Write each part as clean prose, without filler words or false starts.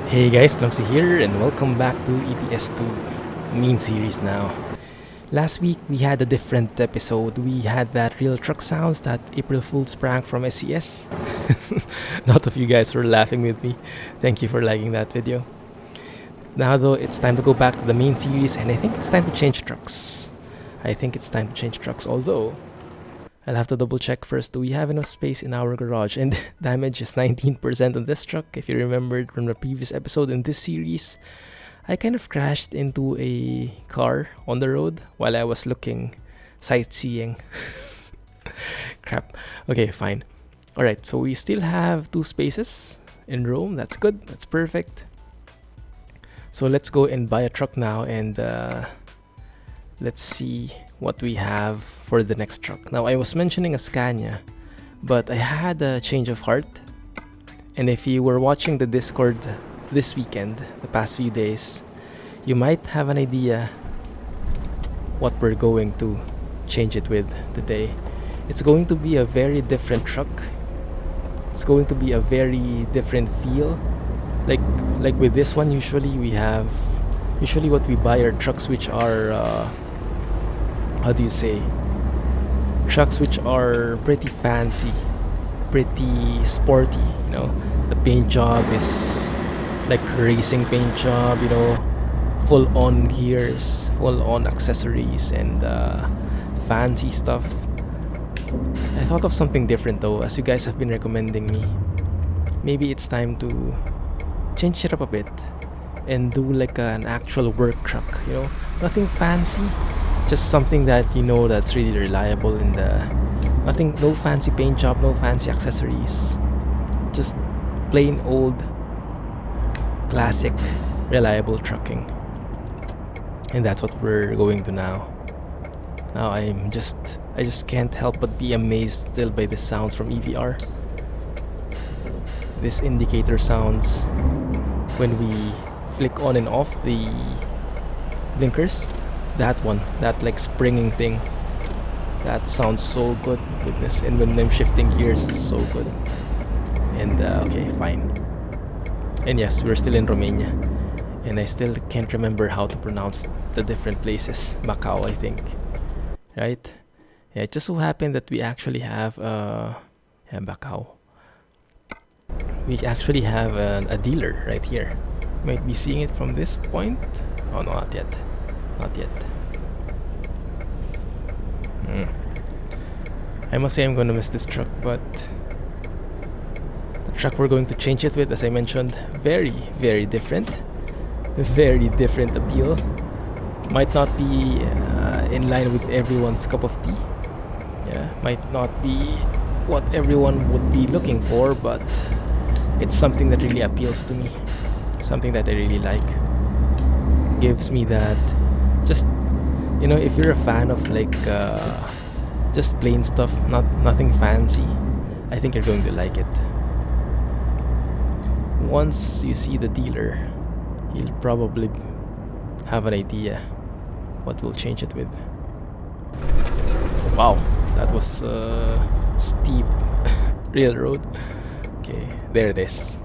Hey guys, Clumsy here and welcome back to ETS2 main series now. Last week we had a different episode. We had that real truck sounds, that April Fool's prank from SCS. A lot of you guys were laughing with me. Thank you for liking that video. Now though, it's time to go back to the main series and I think it's time to change trucks. Although I'll have to double check first. Do we have enough space in our garage? And damage is 19% on this truck. If you remembered from the previous episode in this series, I kind of crashed into a car on the road while I was sightseeing. Crap. Okay, fine. Alright, so we still have 2 spaces in Rome. That's good. That's perfect. So let's go and buy a truck now and let's see what we have for the next truck. Now, I was mentioning a Scania, but I had a change of heart. And if you were watching the Discord this weekend, the past few days, you might have an idea what we're going to change it with today. It's going to be a very different truck. It's going to be a very different feel. Like with this one, usually what we buy are trucks which are trucks which are pretty fancy, pretty sporty, you know. The paint job is like racing paint job, you know, full on gears, full on accessories and fancy stuff. I thought of something different though, as you guys have been recommending me. Maybe it's time to change it up a bit and do like an actual work truck, you know, nothing fancy, just something that you know that's really reliable in no fancy paint job, no fancy accessories, just plain old classic reliable trucking. And that's what we're going to now. Now I just can't help but be amazed still by the sounds from EVR. This indicator sounds when we flick on and off the blinkers. That like springing thing, that sounds so good, goodness. And when I'm shifting gears, it's so good. And okay, fine. And yes, we're still in Romania, and I still can't remember how to pronounce the different places. Macau, I think, right? Yeah, it just so happened that we actually have Macau. We actually have a dealer right here. You might be seeing it from this point. Oh no, not yet. I must say I'm gonna miss this truck, but the truck we're going to change it with, as I mentioned, very, very different. Very different appeal. Might not be in line with everyone's cup of tea. Yeah, might not be what everyone would be looking for, but it's something that really appeals to me. Something that I really like. Gives me that, just, you know, if you're a fan of like just plain stuff, nothing fancy, I think you're going to like it. Once you see the dealer, you'll probably have an idea what we'll change it with. Wow, that was steep railroad. Okay, there it is.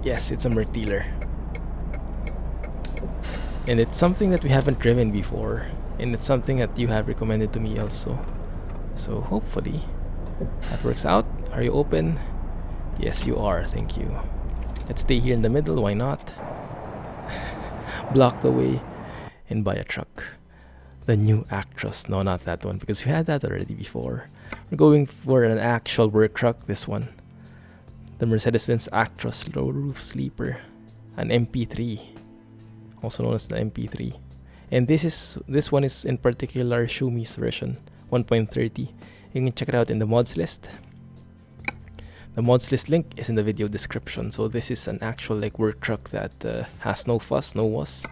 Yes, it's a Mertealer. And it's something that we haven't driven before, and it's something that you have recommended to me also. So hopefully that works out. Are you open? Yes, you are. Thank you. Let's stay here in the middle. Why not? Block the way and buy a truck. The new Actros. No, not that one, because we had that already before. We're going for an actual work truck. This one, the Mercedes-Benz Actros low roof sleeper, an MP3. Also known as the MP3, and this one is in particular Schumi's version 1.30. You can check it out in the mods list. The mods list link is in the video description. So this is an actual like work truck that has no fuss, no wuss,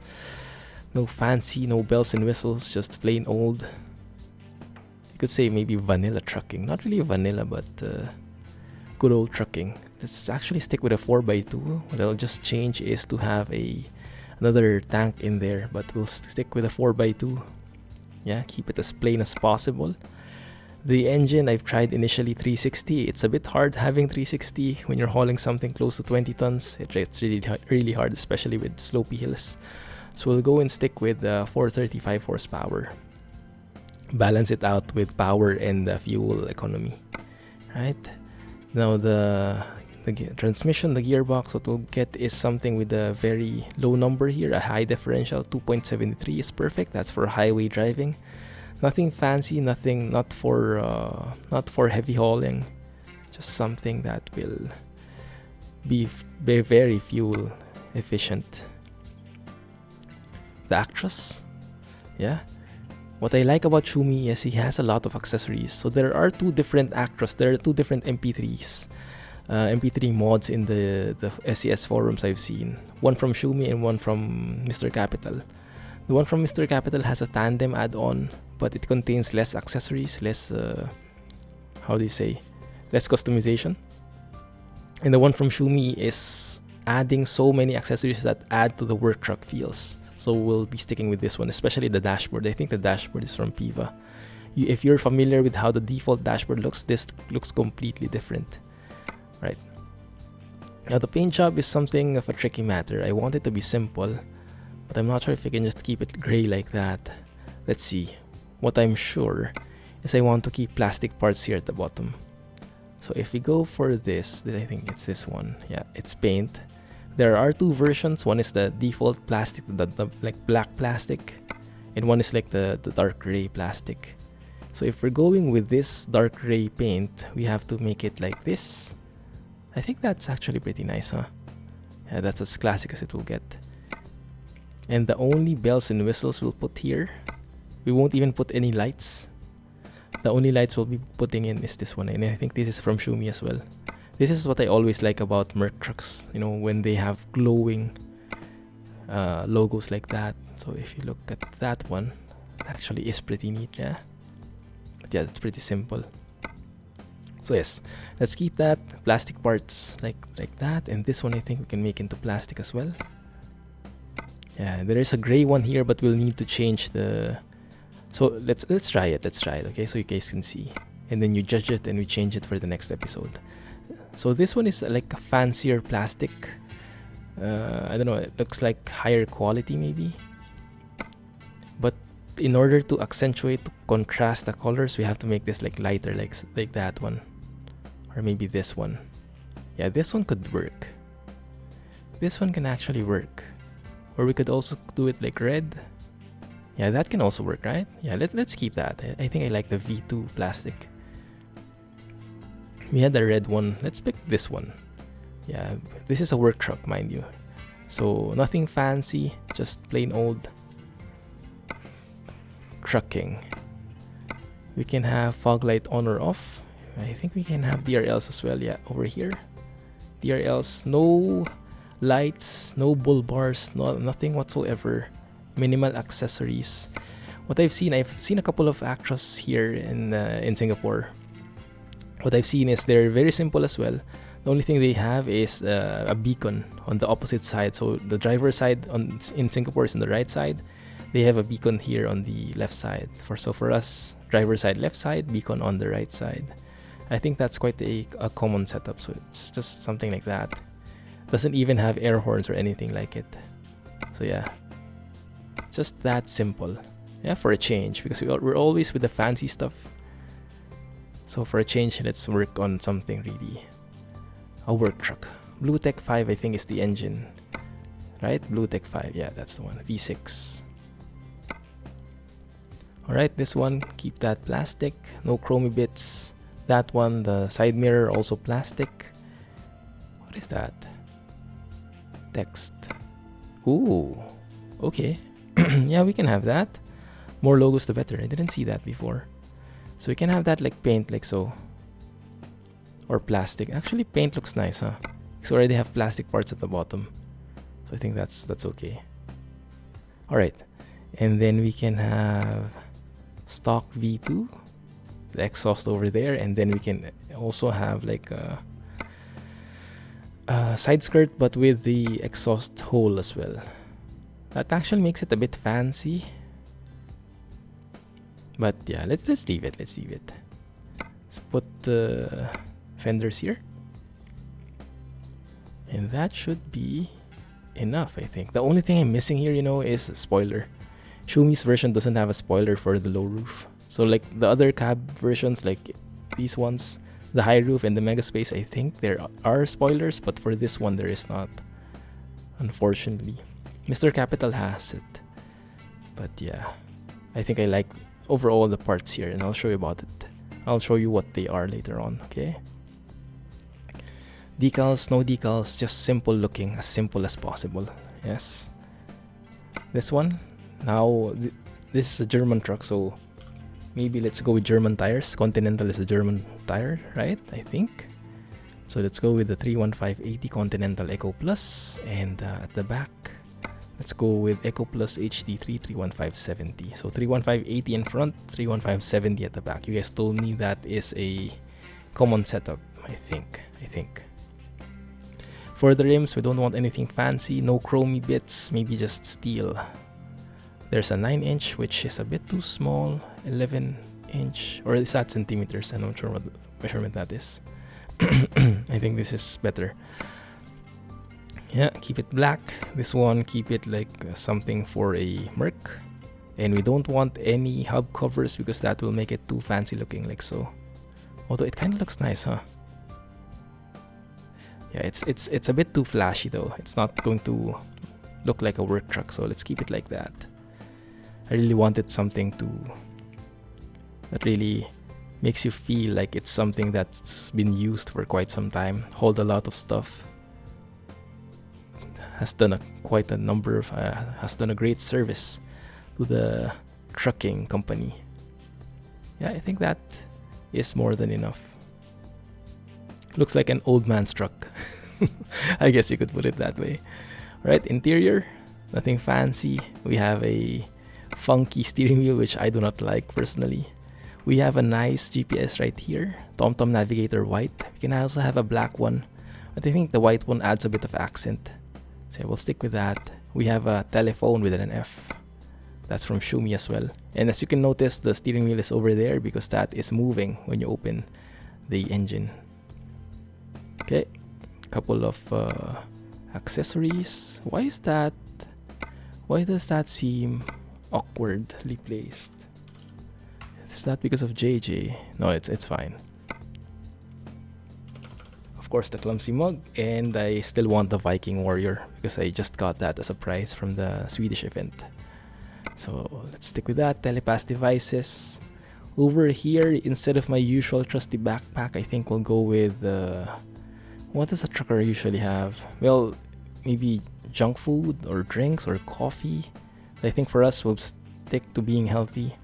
no fancy, no bells and whistles, just plain old. You could say maybe vanilla trucking, not really vanilla, but good old trucking. Let's actually stick with a 4x2. What I'll just change is to have another tank in there, but we'll stick with a 4x2. Yeah, keep it as plain as possible. The engine, I've tried initially 360. It's a bit hard having 360 when you're hauling something close to 20 tons. It's really hard, especially with slopey hills. So we'll go and stick with 435 horsepower. Balance it out with power and fuel economy. Right? Now the transmission, the gearbox, what we'll get is something with a very low number here. A high differential, 2.73 is perfect. That's for highway driving. Nothing fancy, not for heavy hauling. Just something that will be very fuel efficient. The Actros, yeah. What I like about Schumi is he has a lot of accessories. So there are two different Actros. There are two different MP3s, MP3 mods in the SES forums I've seen. One from Schumi and one from Mr. Capital. The one from Mr. Capital has a tandem add-on, but it contains less accessories, less less customization. And the one from Schumi is adding so many accessories that add to the work truck feels. So we'll be sticking with this one, especially the dashboard. I think the dashboard is from Piva. If you're familiar with how the default dashboard looks, this looks completely different. Right. Now the paint job is something of a tricky matter. I want it to be simple, but I'm not sure if I can just keep it gray like that. Let's see. What I'm sure is I want to keep plastic parts here at the bottom. So if we go for this, I think it's this one. Yeah, it's paint. There are two versions. One is the default plastic, the like black plastic, and one is like the dark gray plastic. So if we're going with this dark gray paint, we have to make it like this. I think that's actually pretty nice, huh? Yeah, that's as classic as it will get. And the only bells and whistles we'll put here, we won't even put any lights. The only lights we'll be putting in is this one, and I think this is from Schumi as well. This is what I always like about Merc trucks, you know, when they have glowing logos like that. So if you look at that one, it actually is pretty neat, yeah. But yeah, it's pretty simple. So yes, let's keep that plastic parts like that, and this one I think we can make into plastic as well. Yeah, there is a gray one here, but we'll need to change the. So let's try it. Okay, so you guys can see, and then you judge it, and we change it for the next episode. So this one is like a fancier plastic. I don't know. It looks like higher quality maybe. But in order to accentuate, to contrast the colors, we have to make this like lighter, like that one, or maybe this one. Yeah, this one could work. This one can actually work. Or we could also do it like red. Yeah, that can also work, right? Yeah, let's keep that. I think I like the V2 plastic. We had the red one. Let's pick this one. Yeah, this is a work truck, mind you. So nothing fancy, just plain old trucking. We can have fog light on or off. I think we can have DRLs as well. Yeah, over here. DRLs, no lights, no bull bars, nothing whatsoever. Minimal accessories. What I've seen a couple of Actros here in Singapore. What I've seen is they're very simple as well. The only thing they have is a beacon on the opposite side. So the driver's side in Singapore is on the right side. They have a beacon here on the left side. For us, driver's side left side, beacon on the right side. I think that's quite a common setup. So it's just something like that. Doesn't even have air horns or anything like it. So yeah, just that simple. Yeah, for a change, because we're always with the fancy stuff. So for a change, let's work on something really. A work truck. Blue Tech 5 I think is the engine. Right? Blue Tech 5, yeah, that's the one. V6. Alright, this one, keep that plastic. No chromey bits. That one, the side mirror, also plastic. What is that? Text. Ooh, okay. Yeah, we can have that. More logos the better. I didn't see that before. So we can have that like paint, like so. Or plastic. Actually, paint looks nice, huh? Because we already have plastic parts at the bottom. So I think that's okay. Alright. And then we can have stock V2. The exhaust over there. And then we can also have like a side skirt, but with the exhaust hole as well. That actually makes it a bit fancy. But yeah, let's leave it. Let's put the fenders here. And that should be enough, I think. The only thing I'm missing here, you know, is a spoiler. Schumi's version doesn't have a spoiler for the low roof. So like the other cab versions, like these ones, the high roof and the mega space, I think there are spoilers, but for this one there is not, unfortunately. Mr. Capital has it. But yeah, I think I like overall the parts here, and I'll show you about it. I'll show you what they are later on, okay? Decals, no decals, just simple looking, as simple as possible. Yes. This one, now this is a German truck, so maybe let's go with German tires. Continental is a German tire, right? I think. So let's go with the 31580 Continental Eco Plus, and at the back, let's go with Eco Plus HD3 31570. So 31580 in front, 31570 at the back. You guys told me that is a common setup, I think. For the rims, we don't want anything fancy, no chromey bits, maybe just steel. There's a 9-inch, which is a bit too small, 11-inch, or is that centimeters? I'm not sure what the measurement that is. I think this is better. Yeah, keep it black. This one, keep it like something for a Merc. And we don't want any hub covers because that will make it too fancy looking, like so. Although it kind of looks nice, huh? Yeah, it's a bit too flashy though. It's not going to look like a work truck, so let's keep it like that. I really wanted something that really makes you feel like it's something that's been used for quite some time, hold a lot of stuff, has done a great service to the trucking company. Yeah, I think that is more than enough. Looks like an old man's truck. I guess you could put it that way. Right, interior, nothing fancy. We have a funky steering wheel, which I do not like personally. We have a nice GPS right here. TomTom Navigator white. We can also have a black one, but I think the white one adds a bit of accent. So we'll stick with that. We have a telephone with an F. That's from Schumi as well. And as you can notice, the steering wheel is over there because that is moving when you open the engine. Okay, couple of accessories. Why is that? Why does that seem awkwardly placed? Is that because of JJ? No, it's fine. Of course, the Clumsy mug, and I still want the Viking Warrior because I just got that as a prize from the Swedish event. So let's stick with that. Telepass devices. Over here, instead of my usual trusty backpack, I think we'll go with what does a trucker usually have? Well, maybe junk food or drinks or coffee. I think for us, we'll stick to being healthy.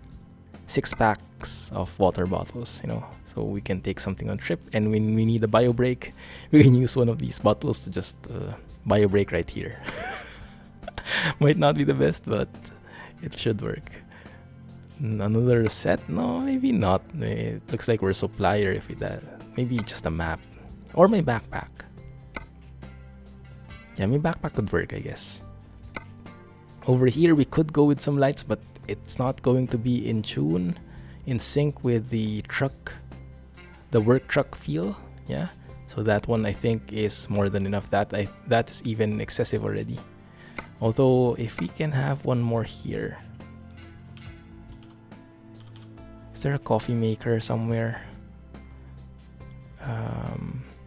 6 packs of water bottles, you know, so we can take something on trip. And when we need a bio break, we can use one of these bottles to just bio break right here. Might not be the best, but it should work. Another set? No, maybe not. It looks like we're a supplier if we that. Maybe just a map. Or my backpack. Yeah, my backpack could work, I guess. Over here, we could go with some lights, but it's not going to be in tune, in sync with the truck, the work truck feel. Yeah, so that one I think is more than enough. That's even excessive already. Although if we can have one more here. Is there a coffee maker somewhere?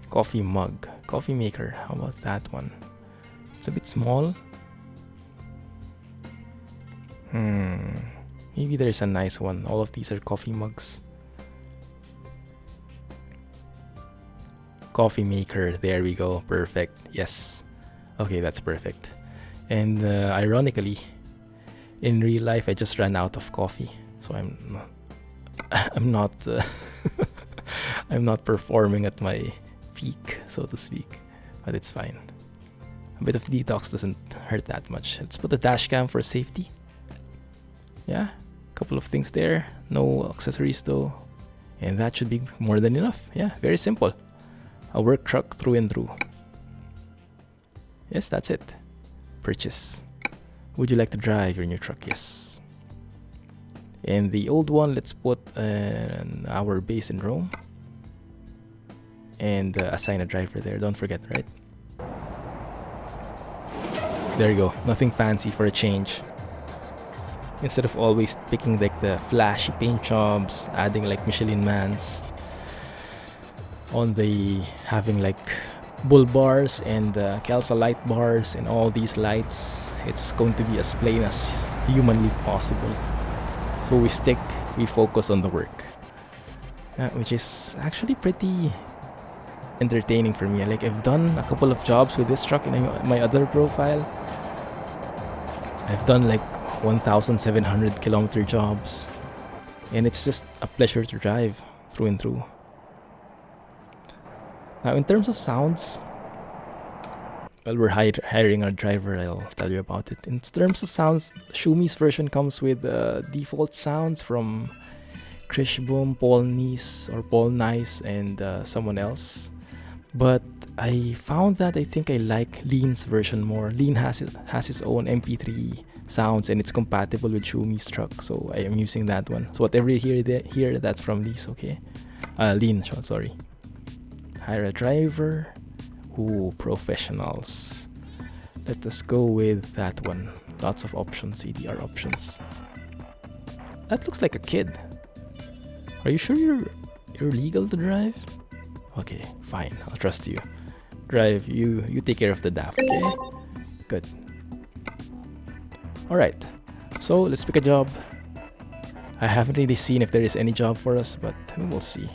Coffee mug, coffee maker. How about that one? It's a bit small. Maybe there's a nice one. All of these are coffee mugs. Coffee maker. There we go. Perfect. Yes. Okay, that's perfect. And ironically, in real life, I just ran out of coffee, so I'm not I'm not performing at my peak, so to speak, but it's fine. A bit of detox doesn't hurt that much. Let's put the dash cam for safety. Yeah, a couple of things there. No accessories though, and that should be more than enough. Yeah, very simple. A work truck through and through. Yes, that's it. Purchase. Would you like to drive your new truck? Yes. And the old one, let's put our base in Rome. and assign a driver there. Don't forget, right? There you go. Nothing fancy for a change. Instead of always picking like the flashy paint jobs, adding like Michelin mans on the having like bull bars and Kelsa light bars and all these lights, it's going to be as plain as humanly possible. So we focus on the work, which is actually pretty entertaining for me. Like, I've done a couple of jobs with this truck in my other profile. I've done like 1,700 kilometer jobs, and it's just a pleasure to drive through and through. Now, in terms of sounds, well, we're hiring our driver. I'll tell you about it. In terms of sounds, Schumi's version comes with default sounds from Krishboom, Paul Nice, and someone else. But I found that I think I like Lean's version more. Lean has his own MP3 sounds, and it's compatible with Schumi's truck, so I am using that one. So whatever you hear, that's from these, okay? Lean, sorry. Hire a driver. Ooh, professionals. Let us go with that one. Lots of options, ADR options. That looks like a kid. Are you sure you're legal to drive? Okay, fine. I'll trust you. Drive, you take care of the DAF, okay? Good. Alright, so let's pick a job. I haven't really seen if there is any job for us, but we'll see.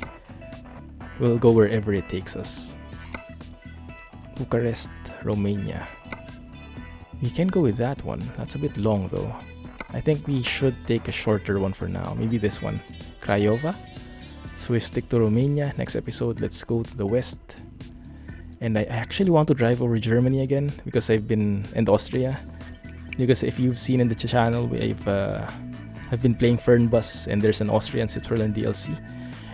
We'll go wherever it takes us. Bucharest, Romania. We can go with that one. That's a bit long though. I think we should take a shorter one for now. Maybe this one. Craiova. So we stick to Romania. Next episode, let's go to the west. And I actually want to drive over Germany again because and Austria. Because if you've seen in the channel, I've been playing Fernbus, and there's an Austrian Switzerland DLC.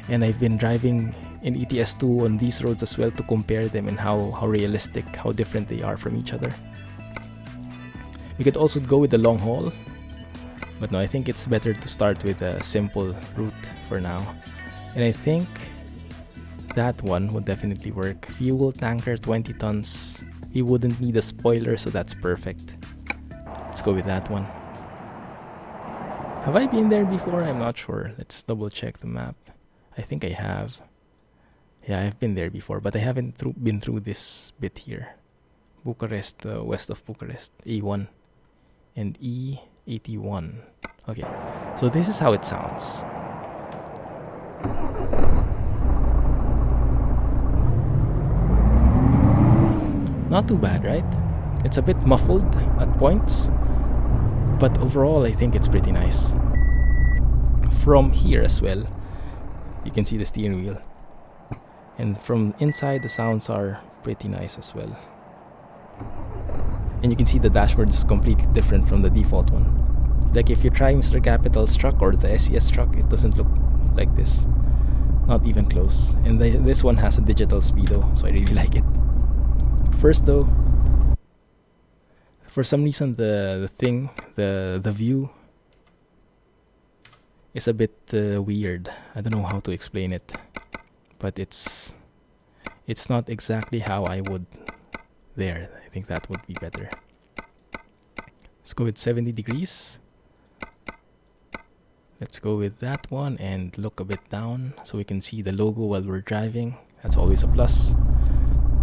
And I've been driving in ETS2 on these roads as well to compare them and how realistic, how different they are from each other. We could also go with the long haul, but no, I think it's better to start with a simple route for now. And I think that one would definitely work. Fuel tanker, 20 tons. We wouldn't need a spoiler, so that's perfect. Let's go with that one. Have I been there before? I'm not sure. Let's double check the map. I think I have. Yeah, I've been there before, but I haven't been through this bit here. Bucharest, west of Bucharest, A1 and E81. Okay, so this is how it sounds. Not too bad, right? It's a bit muffled at points, but overall I think it's pretty nice. From here as well, you can see the steering wheel. And from inside, the sounds are pretty nice as well. And you can see the dashboard is completely different from the default one. Like if you try Mr. Capital's truck or the SES truck, it doesn't look like this. Not even close. And this one has a digital speedo, so I really like it. First though, for some reason the view is a bit weird. I don't know how to explain it, but it's not exactly how I would there. I think that would be better. Let's go with 70 degrees. Let's go with that one and look a bit down so we can see the logo while we're driving. That's always a plus.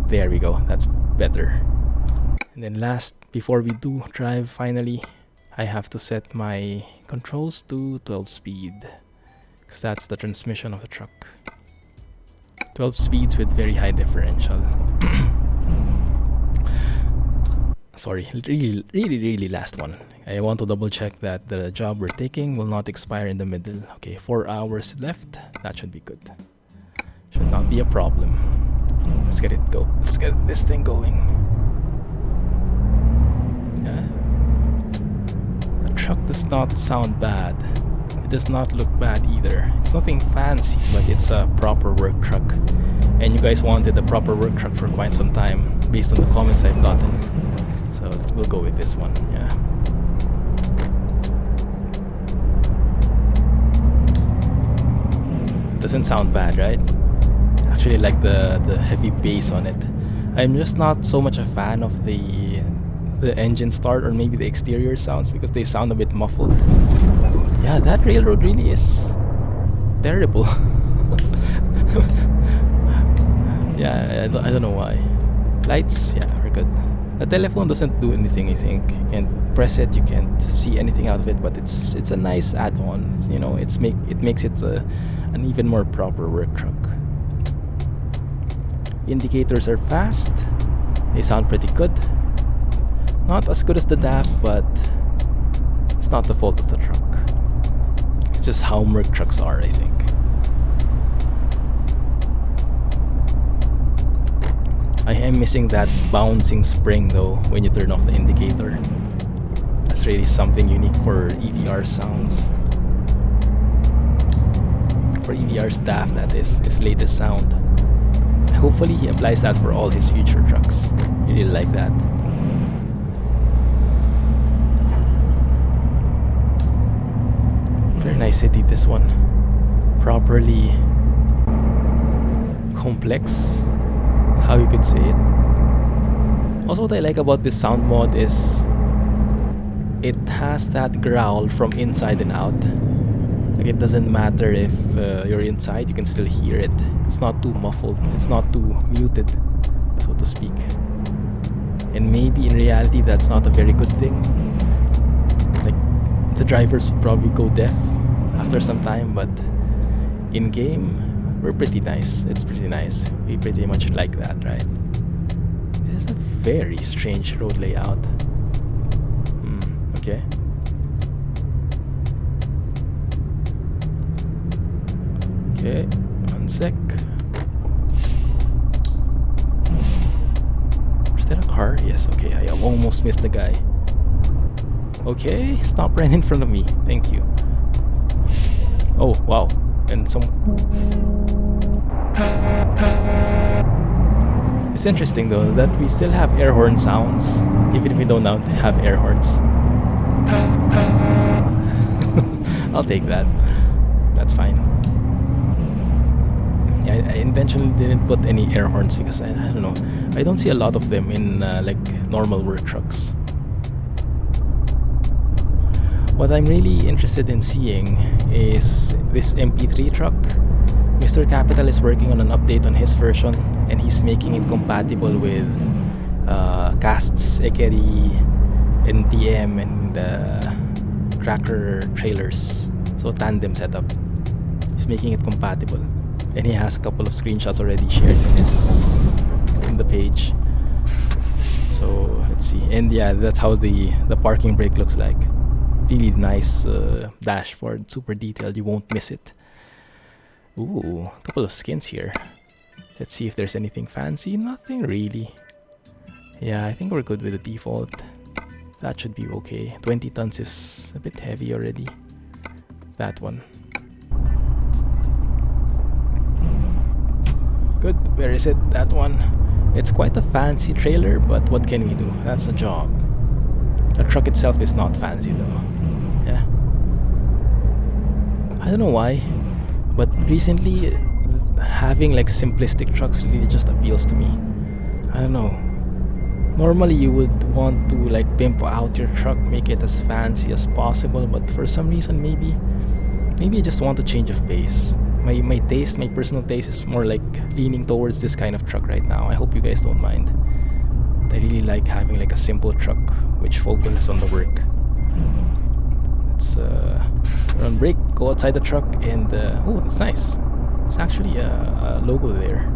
There we go. That's better. And then last, before we do drive finally, I have to set my controls to 12 speed, because that's the transmission of the truck. 12 speeds with very high differential. Sorry, really last one. I want to double check that the job we're taking will not expire in the middle. Okay, 4 hours left. That should be good. Should not be a problem. Let's get it go. Let's get this thing going. Yeah. The truck does not sound bad. It does not look bad either. It's nothing fancy, but it's a proper work truck. And you guys wanted a proper work truck for quite some time, based on the comments I've gotten. So we'll go with this one, yeah. Doesn't sound bad, right? Actually like the heavy bass on it. I'm just not so much a fan of the engine start or maybe the exterior sounds because they sound a bit muffled. Yeah, that railroad really is terrible. Yeah, I don't know why. Lights, yeah, we're good. The telephone doesn't do anything, I think. You can't press it, you can't see anything out of it, but it's a nice add-on. You know, it makes it an even more proper work truck. Indicators are fast. They sound pretty good. Not as good as the DAF, but it's not the fault of the truck. It's just how work trucks are, I think. I am missing that bouncing spring though when you turn off the indicator. That's really something unique for EVR sounds. For EVR's DAF, that is, his latest sound. Hopefully he applies that for all his future trucks. Really like that. Very nice city, this one. Properly complex, how you could say it. Also, what I like about this sound mod is it has that growl from inside and out. Like, it doesn't matter if you're inside, you can still hear it. It's not too muffled, it's not too muted, so to speak. And maybe in reality that's not a very good thing. Like, the drivers would probably go deaf after some time, but in game we're pretty nice. It's pretty nice. We pretty much like that, right? This is a very strange road layout. Okay. Okay, one sec. Is there a car? Yes, okay, I almost missed the guy. Okay, stop right in front of me. Thank you. Oh, wow. And some... It's interesting though that we still have air horn sounds, even if we don't now have air horns. I'll take that. That's fine. Yeah, I intentionally didn't put any air horns because I don't know. I don't see a lot of them in like normal work trucks. What I'm really interested in seeing is this MP3 truck. Mr. Capital is working on an update on his version and he's making it compatible with casts, Ekeri, NTM, and tracker trailers. So tandem setup. He's making it compatible. And he has a couple of screenshots already shared in the page. So let's see. And yeah, that's how the parking brake looks like. Really nice dashboard, super detailed, you won't miss it. Ooh, a couple of skins here. Let's see if there's anything fancy. Nothing really. Yeah, I think we're good with the default. That should be okay. 20 tons is a bit heavy already. That one. Good, where is it? That one. It's quite a fancy trailer, but what can we do? That's the job. The truck itself is not fancy though. Yeah. I don't know why, but recently having like simplistic trucks really just appeals to me. I don't know. Normally you would want to like pimp out your truck, make it as fancy as possible, but for some reason maybe I just want a change of pace. My taste, my personal taste is more like leaning towards this kind of truck right now. I hope you guys don't mind. But I really like having like a simple truck which focuses on the work. Let's run brake, go outside the truck, and oh, it's nice. It's actually a logo there.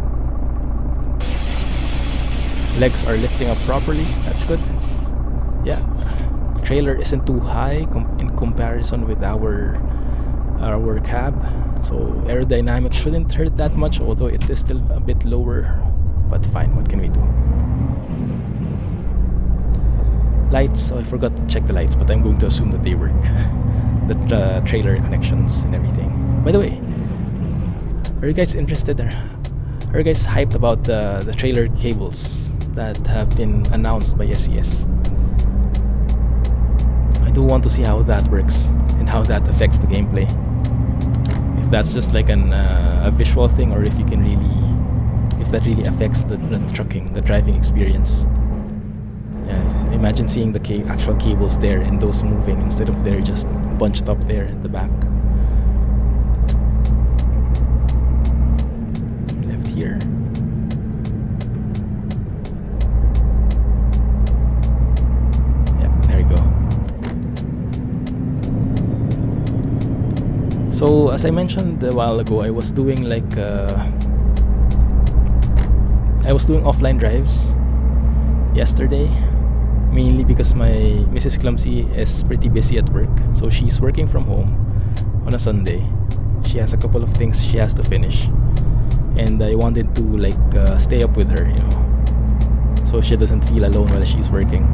Legs are lifting up properly. That's good. Yeah, trailer isn't too high in comparison with our cab, so aerodynamics shouldn't hurt that much, although it is still a bit lower, but fine, what can we do? Lights, oh, I forgot to check the lights, but I'm going to assume that they work. The trailer connections and everything. By the way, are you guys interested, are you guys hyped about the trailer cables that have been announced by SES? I do want to see how that works and how that affects the gameplay. If that's just like a visual thing, or if you can really if that really affects the driving experience. Yeah, imagine seeing the actual cables there and those moving instead of they're just bunched up there at the back. Left here. Yeah, there we go. So as I mentioned a while ago, I was doing offline drives yesterday, mainly because my Mrs. Clumsy is pretty busy at work, so she's working from home on a Sunday. She has a couple of things she has to finish, and I wanted to stay up with her, so she doesn't feel alone while she's working.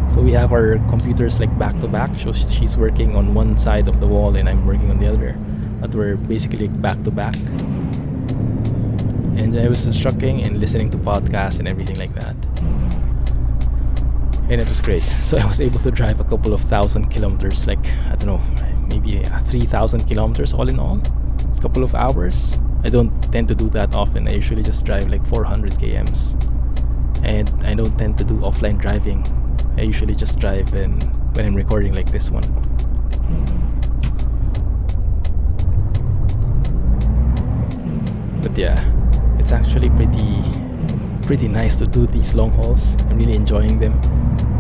So we have our computers back to back, so she's working on one side of the wall and I'm working on the other, but we're basically back to back. And I was instructing and listening to podcasts and everything like that, and it was great. So I was able to drive a couple of 1,000 kilometers, maybe 3,000 kilometers all in all, a couple of hours. I don't tend to do that often. I usually just drive 400 kms, and I don't tend to do offline driving. I usually just drive when I'm recording like this one. But yeah, it's actually pretty nice to do these long hauls. I'm really enjoying them.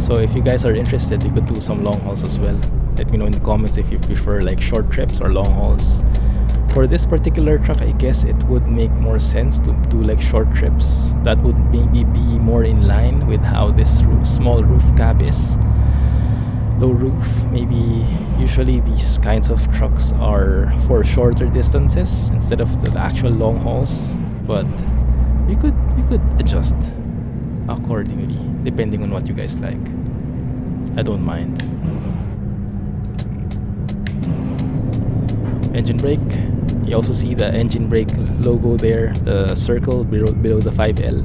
So if you guys are interested, you could do some long hauls as well. Let me know in the comments if you prefer short trips or long hauls. For this particular truck, I guess it would make more sense to do short trips. That would maybe be more in line with how this small roof cab is. Low roof, maybe usually these kinds of trucks are for shorter distances instead of the actual long hauls. But we could adjust accordingly depending on what you guys like. I don't mind. Engine brake. You also see the engine brake logo there, the circle below the 5L.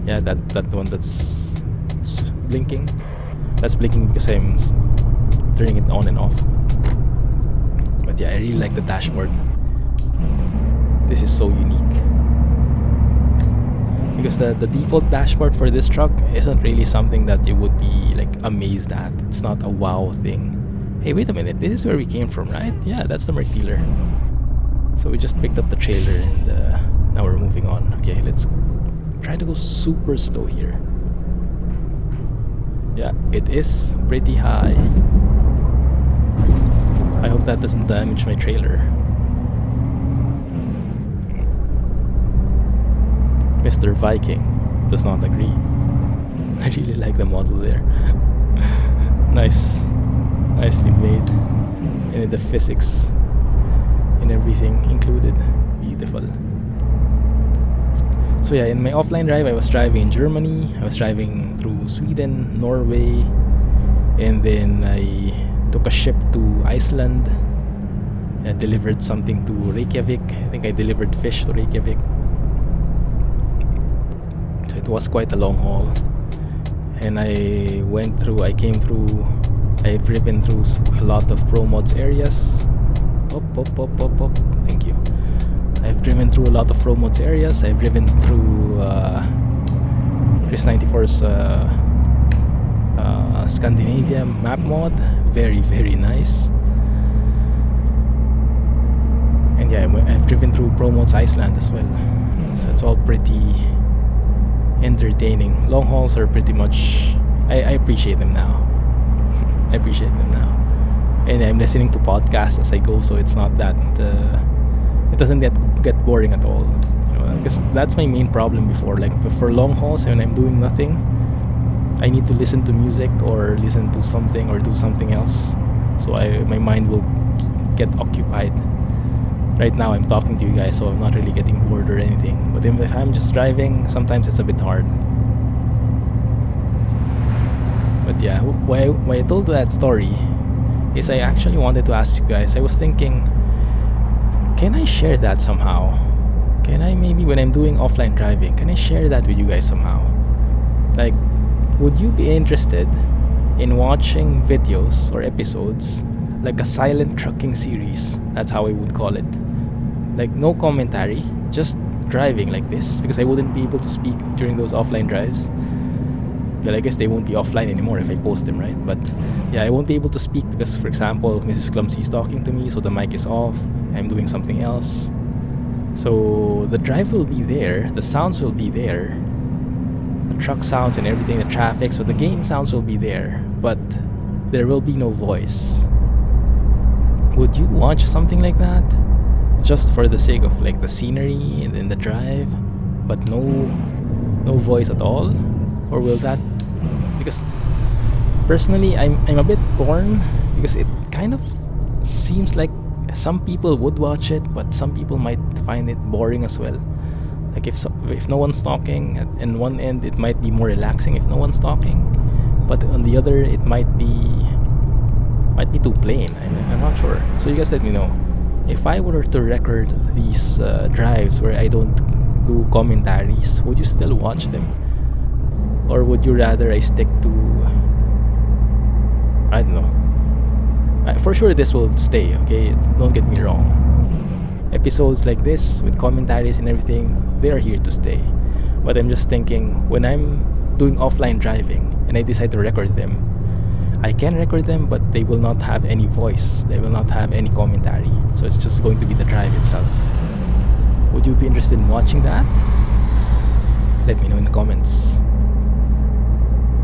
Yeah, that one that's blinking. That's blinking because I'm turning it on and off. But yeah, I really like the dashboard. This is so unique. Because the default dashboard for this truck isn't really something that you would be amazed at. It's not a wow thing. Hey, wait a minute, this is where we came from, right? Yeah, that's the Merc dealer. So we just picked up the trailer and now we're moving on. Okay, let's try to go super slow here. Yeah, it is pretty high. I hope that doesn't damage my trailer. Mr. Viking does not agree. I really like the model there. Nicely made. And the physics and everything included. Beautiful. So yeah, in my offline drive, I was driving in Germany, I was driving through Sweden, Norway, and then I took a ship to Iceland. I delivered something to Reykjavik. I think I delivered fish to Reykjavik. So it was quite a long haul. And I've driven through a lot of ProMods areas. Up. Thank you. I've driven through a lot of ProMods areas. I've driven through Chris 94's Scandinavia map mod. Very, very nice. And yeah, I've driven through ProMods Iceland as well. So it's all pretty entertaining. Long hauls are pretty much... I appreciate them now. I appreciate them now. And I'm listening to podcasts as I go, so it's not that... it doesn't get boring at all. Because that's my main problem before. For long hauls, when I'm doing nothing, I need to listen to music or listen to something or do something else. So my mind will get occupied. Right now, I'm talking to you guys, so I'm not really getting bored or anything. But if I'm just driving, sometimes it's a bit hard. But yeah, why I told that story is I actually wanted to ask you guys. I was thinking, can I share that somehow? Can I maybe when I'm doing offline driving, can I share that with you guys somehow? Would you be interested in watching videos or episodes like a silent trucking series? That's how I would call it. No commentary, just driving like this, because I wouldn't be able to speak during those offline drives. Well, I guess they won't be offline anymore if I post them, right? But yeah, I won't be able to speak because, for example, Mrs. Clumsy is talking to me, so the mic is off, I'm doing something else. So the drive will be there, the sounds will be there, the truck sounds and everything, the traffic, so the game sounds will be there, but there will be no voice. Would you watch something like that? Just for the sake of like the scenery and then the drive, but no voice at all? Or will that, because personally I'm a bit torn, because it kind of seems like some people would watch it, but some people might find it boring as well. Like if no one's talking, in one end it might be more relaxing if no one's talking, but on the other it might be too plain. I'm not sure. So you guys let me know. If I were to record these drives where I don't do commentaries, would you still watch them? Or would you rather I stick to, I don't know. For sure this will stay, okay? Don't get me wrong. Episodes like this with commentaries and everything, they are here to stay. But I'm just thinking, when I'm doing offline driving and I decide to record them, I can record them, but they will not have any voice. They will not have any commentary. So it's just going to be the drive itself. Would you be interested in watching that? Let me know in the comments.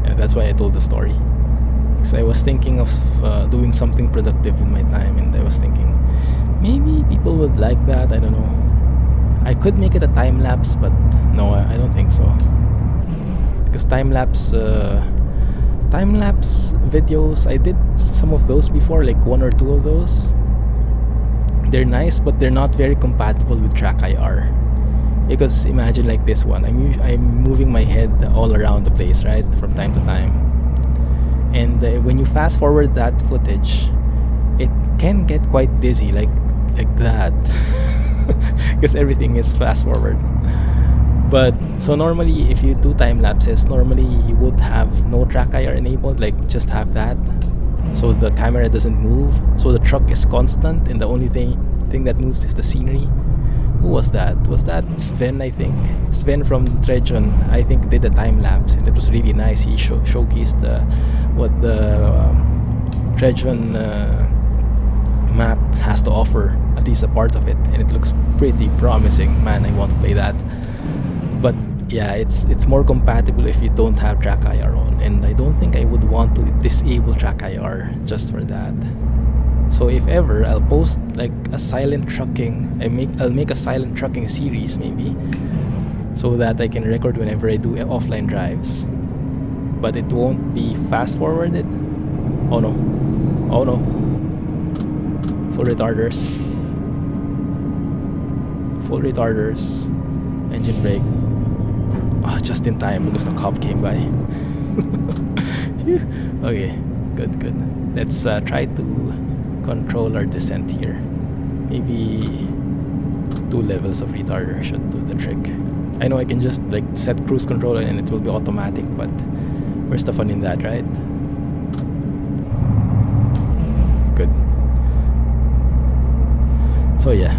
Yeah, that's why I told the story. Because I was thinking of doing something productive in my time, and I was thinking maybe people would like that. I don't know. I could make it a time lapse, but no, I don't think so. Because time lapse videos, I did some of those before, like 1 or 2 of those. They're nice, but they're not very compatible with TrackIR. Because imagine like this one, I'm moving my head all around the place, right, from time to time. And when you fast forward that footage, it can get quite dizzy, like that, because everything is fast forward. But so normally, if you do time lapses, normally you would have no TrackIR enabled, like just have that, so the camera doesn't move, so the truck is constant, and the only thing that moves is the scenery. Who was that? Was that Sven? I think Sven from Trejon, I think, did a time lapse, and it was really nice. He showcased what the Trejon map has to offer, at least a part of it, and it looks pretty promising. Man, I want to play that. But yeah, it's more compatible if you don't have TrackIR on, and I don't think I would want to disable TrackIR just for that. So if ever, I'll post like a silent trucking. I'll make a silent trucking series maybe, so that I can record whenever I do offline drives. But it won't be fast forwarded. Oh no! Oh no! Full retarders! Full retarders! Engine brake. Oh, just in time because the cop came by. Okay, good. Let's try to control our descent here. Maybe 2 levels of retarder should do the trick. I know I can just like set cruise control and it will be automatic, but where's the fun in that, right? Good. So yeah,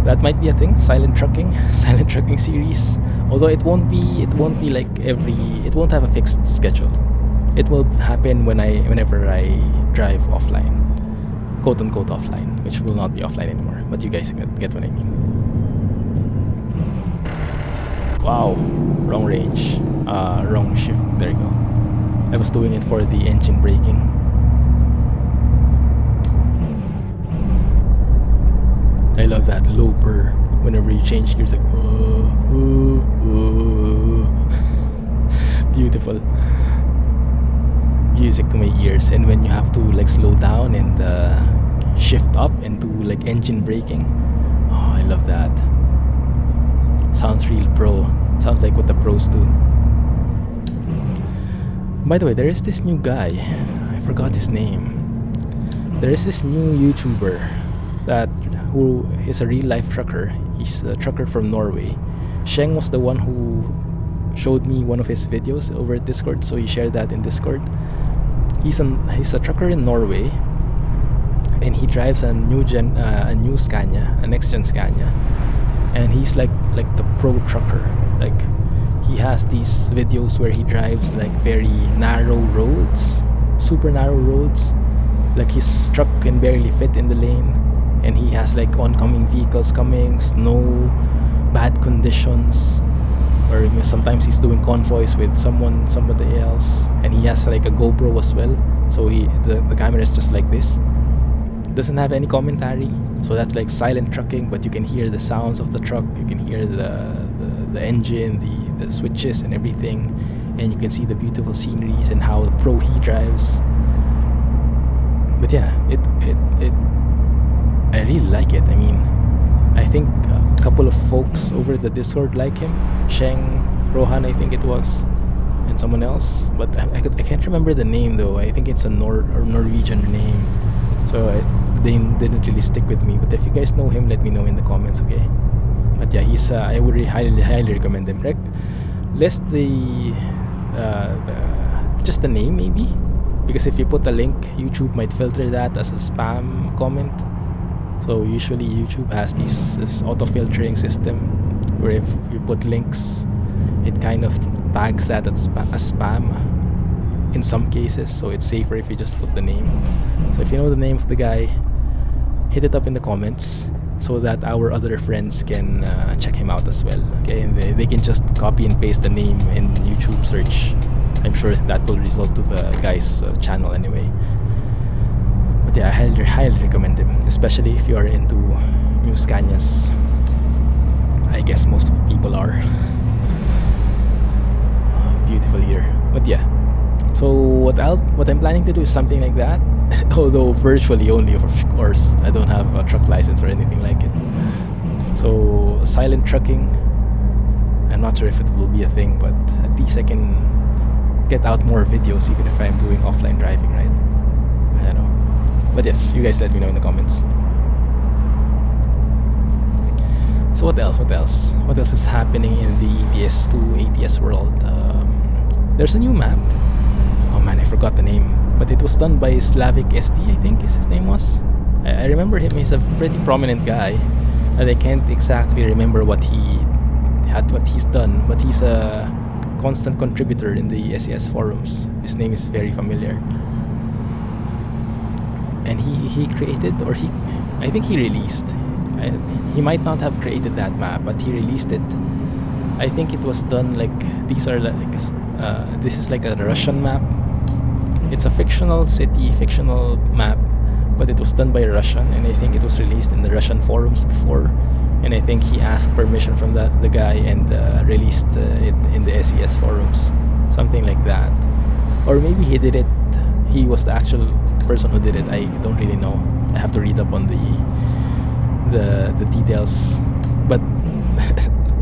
that might be a thing, silent trucking series. Although it won't be like it won't have a fixed schedule. It will happen whenever I drive offline, quote unquote offline, which will not be offline anymore. But you guys get what I mean. Wow, wrong range, wrong shift. There you go. I was doing it for the engine braking. I love that low burr whenever you change gears, like beautiful music to my ears. And when you have to like slow down and shift up and do like engine braking, oh, I love that. Sounds real pro. Sounds like what the pros do. By the way, there is this new guy, I forgot his name. There is this new YouTuber who is a real life trucker. He's a trucker from Norway. Sheng was the one who showed me one of his videos over at Discord, so he shared that in Discord. He's a trucker in Norway, and he drives a new Scania, a next gen Scania. and he's like the pro trucker. Like, he has these videos where he drives like very narrow roads, super narrow roads, like his truck can barely fit in the lane, and he has like oncoming vehicles coming, snow, bad conditions, or sometimes he's doing convoys with somebody else, and he has like a GoPro as well, so the camera is just like this, doesn't have any commentary, so that's like silent trucking, but you can hear the sounds of the truck, you can hear the engine, the switches and everything, and you can see the beautiful sceneries and how pro he drives. But yeah, I really like it. I mean, I think a couple of folks over the Discord like him, Sheng, Rohan, I think it was, and someone else, but I can't remember the name though. I think it's a Norwegian name, so the name didn't really stick with me. But if you guys know him, let me know in the comments, okay? But yeah, he's I would really highly recommend him. List just the name maybe, because if you put a link, YouTube might filter that as a spam comment. So usually YouTube has this auto filtering system where if you put links, it kind of tags that as spam in some cases, so it's safer if you just put the name. So if you know the name of the guy, hit it up in the comments so that our other friends can check him out as well, okay? And they can just copy and paste the name in YouTube search. I'm sure that will result to the guy's channel anyway. But yeah, I highly recommend him, especially if you are into new Scanias. I guess most people are. Beautiful here. But yeah, so what I'm planning to do is something like that, although virtually only, of course. I don't have a truck license or anything like it. So silent trucking, I'm not sure if it will be a thing, but at least I can get out more videos even if I'm doing offline driving, right? I don't know. But yes, you guys let me know in the comments. So what else is happening in the ETS2 ATS world? There's a new map. Oh man, I forgot the name, but it was done by Slavic SD, I think his name was. I remember him. He's a pretty prominent guy, and I can't exactly remember what he's done, but he's a constant contributor in the SES forums. His name is very familiar, and he created, or I think he released, he might not have created that map, but he released it. I think it was done like, these are like this is like a Russian map. It's a fictional city, fictional map, but it was done by a Russian, and I think it was released in the Russian forums before, and I think he asked permission from the guy and released it in the SES forums, something like that. Or maybe he did it, he was the actual person who did it. I don't really know. I have to read up on the details. But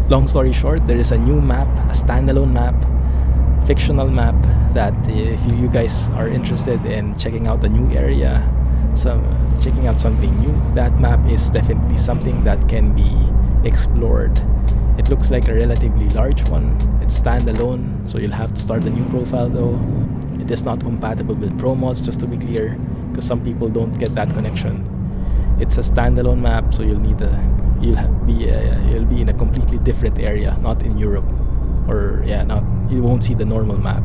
long story short, there is a new map, a standalone map, fictional map, that if you guys are interested in checking out a new area, checking out something new, that map is definitely something that can be explored. It looks like a relatively large one. It's standalone, so you'll have to start a new profile though. It is not compatible with ProMods, just to be clear, because some people don't get that connection. It's a standalone map, so you'll be in a completely different area, not in Europe, or you won't see the normal map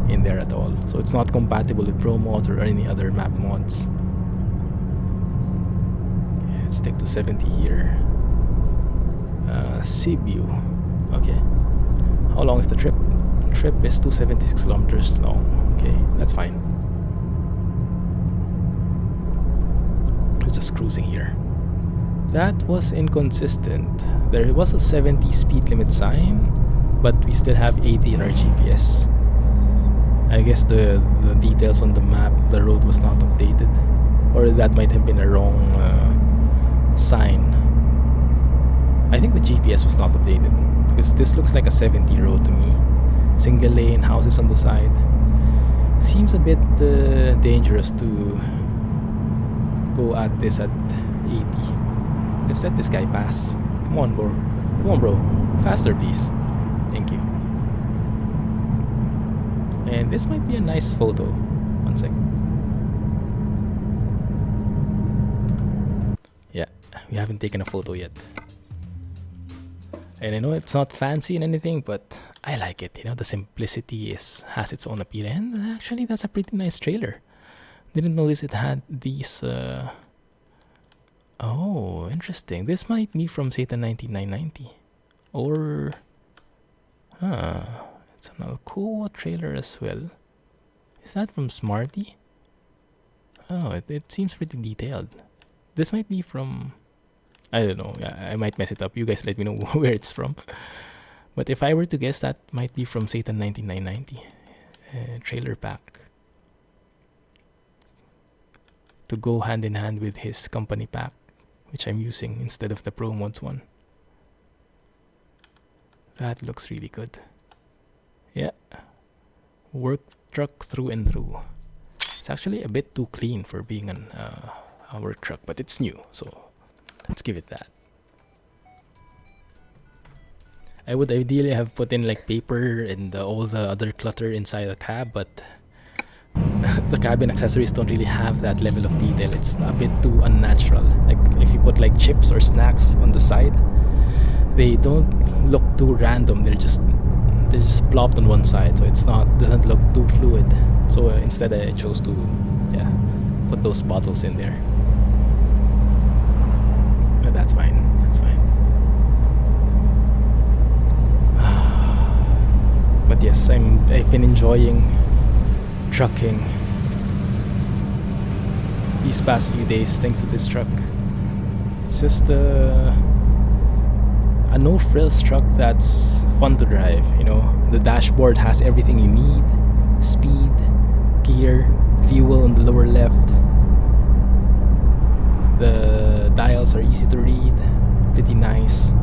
in there at all. So it's not compatible with ProMods or any other map mods. Yeah, let's stick to 70 here. Sibiu. Okay. How long is the trip? Trip is 276 kilometers long. Okay, that's fine. We're just cruising here. That was inconsistent. There was a 70 speed limit sign, but we still have 80 in our GPS. I guess the details on the map, the road was not updated, or that might have been a wrong sign. I think the GPS was not updated, because this looks like a 70 road to me. Single lane, houses on the side. Seems a bit dangerous to go at this at 80. Let's let this guy pass. Come on, bro. Come on, bro. Faster, please. Thank you. And this might be a nice photo. One sec. Yeah, we haven't taken a photo yet. And I know it's not fancy and anything, but I like it. You know, the simplicity has its own appeal. And actually, that's a pretty nice trailer. Didn't notice it had these. Oh, interesting. This might be from Satan 19990, or it's an Alcoa trailer as well. Is that from Smarty? Oh, it seems pretty detailed. This might be from, I don't know. I might mess it up. You guys let me know where it's from. But if I were to guess, that might be from Satan 19990 trailer pack, to go hand in hand with his company pack, which I'm using instead of the ProMods one. That looks really good. Yeah, work truck through and through. It's actually a bit too clean for being a work truck, but it's new, so let's give it that. I would ideally have put in like paper and all the other clutter inside the cab, but the cabin accessories don't really have that level of detail. It's a bit too unnatural. Like if you put like chips or snacks on the side, they don't look too random. They're just plopped on one side, so doesn't look too fluid. So instead I chose to put those bottles in there. But that's fine. That's fine. But yes, I've been enjoying trucking these past few days thanks to this truck. It's just a no-frills truck that's fun to drive. You know, the dashboard has everything you need: speed, gear, fuel on the lower left. The dials are easy to read, pretty nice.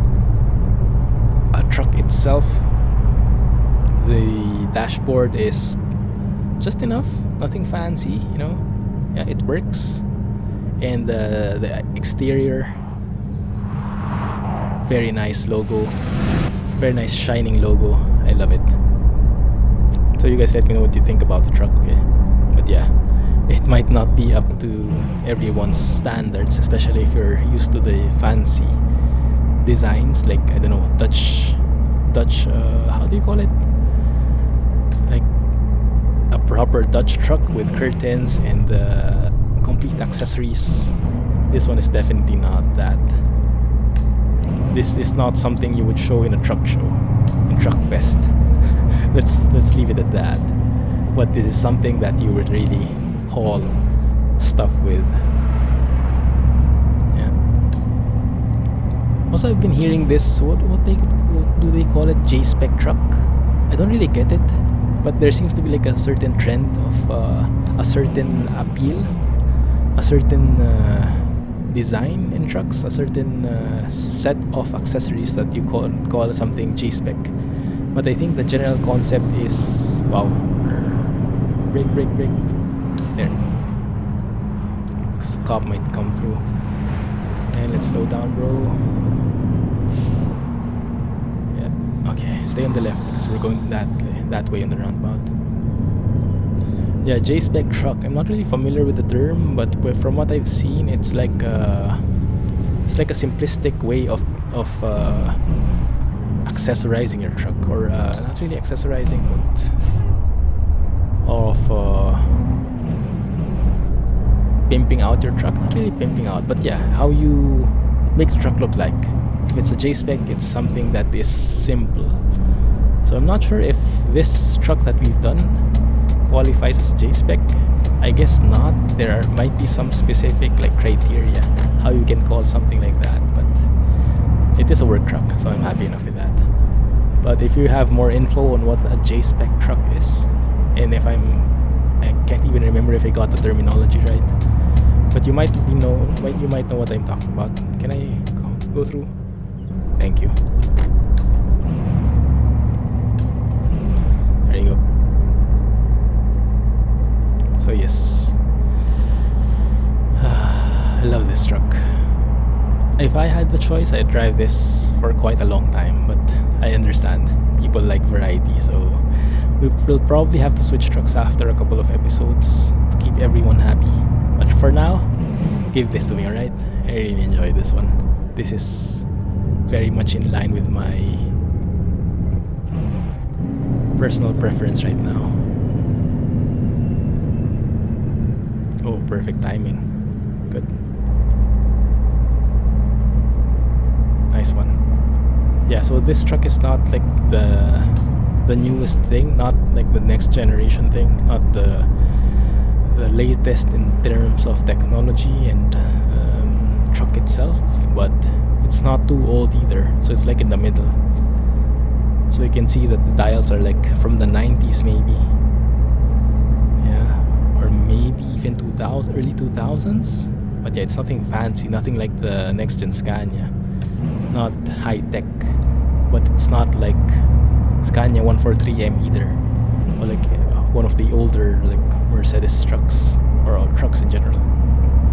A truck itself, the dashboard is just enough, nothing fancy, you know. Yeah, it works. And the exterior, very nice logo, very nice shining logo. I love it. So you guys let me know what you think about the truck, okay? But yeah, it might not be up to everyone's standards, especially if you're used to the fancy designs, like, I don't know, Dutch how do you call it, like a proper Dutch truck with curtains and complete accessories. This one is definitely not that. This is not something you would show in a truck show, in Truck Fest. let's leave it at that. But this is something that you would really haul stuff with. Yeah. Also, I've been hearing this, what do they call it, J-spec truck? I don't really get it, but there seems to be like a certain trend of a certain appeal, a certain design in trucks, a certain set of accessories that you call something J-spec. But I think the general concept is, wow, brake, there. The cop might come through. And let's slow down, bro. Yeah, okay, stay on the left because we're going that way on the roundabout. Yeah, J-spec truck. I'm not really familiar with the term, but from what I've seen, it's like a simplistic way of accessorizing your truck, or not really accessorizing, but of pimping out your truck. Not really pimping out, but yeah, how you make the truck look like. If it's a J-spec, it's something that is simple. So I'm not sure if this truck that we've done qualifies as J-spec. I guess not. There might be some specific like criteria how you can call something like that, but it is a work truck, so I'm happy enough with that. But if you have more info on what a J-spec truck is, and if I can't even remember if I got the terminology right, but you might know what I'm talking about. Can I go through? Thank you. There you go. So yes, I love this truck. If I had the choice, I'd drive this for quite a long time, but I understand people like variety, so we'll probably have to switch trucks after a couple of episodes to keep everyone happy. But for now, give this to me, alright? I really enjoy this one. This is very much in line with my personal preference right now. Oh, perfect timing. Good. Nice one. Yeah, so this truck is not like the newest thing, not like the next generation thing, not the latest in terms of technology and truck itself, but it's not too old either, so it's like in the middle. So you can see that the dials are like from the 90s maybe, yeah, or maybe even 2000, early 2000s. But yeah, it's nothing fancy, nothing like the next gen Scania, not high tech, but it's not like Scania 143M either, or like one of the older like Mercedes trucks or trucks in general.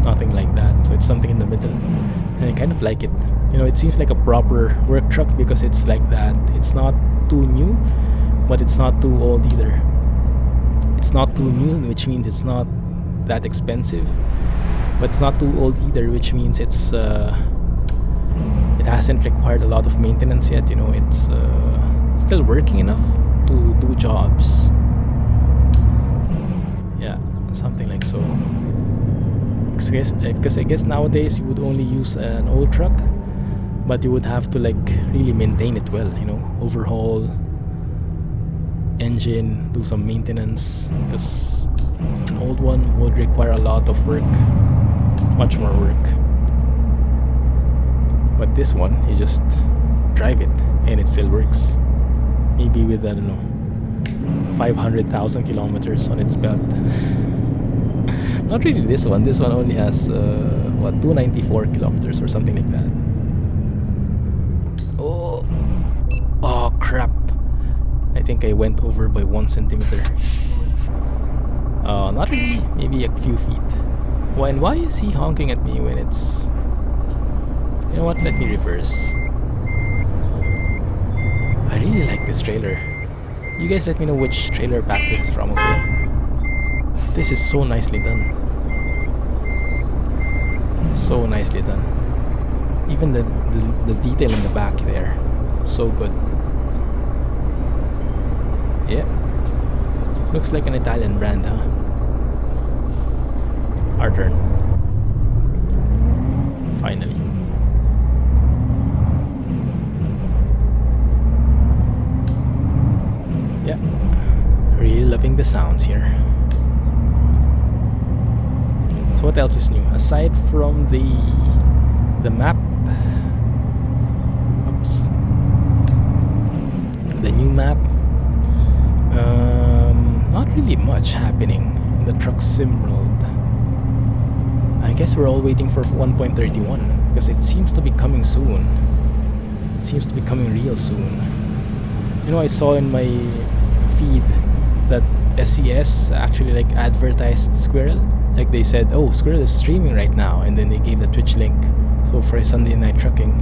Nothing like that. So it's something in the middle, and I kind of like it. You know, it seems like a proper work truck because it's like that. It's not too new, but it's not too old either. It's not too new, which means it's not that expensive, but it's not too old either, which means it's it hasn't required a lot of maintenance yet. You know, it's still working enough to do jobs. Yeah, something like so. Because I guess nowadays you would only use an old truck, but you would have to like really maintain it well, you know, overhaul engine, do some maintenance, because an old one would require a lot of work, much more work. But this one, you just drive it and it still works, maybe with, I don't know, 500,000 kilometers on its belt. Not really this one. This one only has, 294 kilometers or something like that. Oh, crap. I think I went over by 1 centimeter. Not really. Maybe a few feet. And why is he honking at me when it's... You know what? Let me reverse. I really like this trailer. You guys let me know which trailer pack this is from, okay? This is so nicely done. So nicely done. Even the detail in the back there, so good. Yeah, looks like an Italian brand, huh? Our turn. Finally. Yeah, really loving the sounds here. So what else is new aside from the map? Oops. The new map. Not really much happening in the truck sim world. I guess we're all waiting for 1.31 because it seems to be coming soon. It seems to be coming real soon. You know, I saw in my feed that SKRS actually like advertised Squirrel. Like they said, oh, Squirrel is streaming right now, and then they gave the Twitch link. So for Sunday night trucking,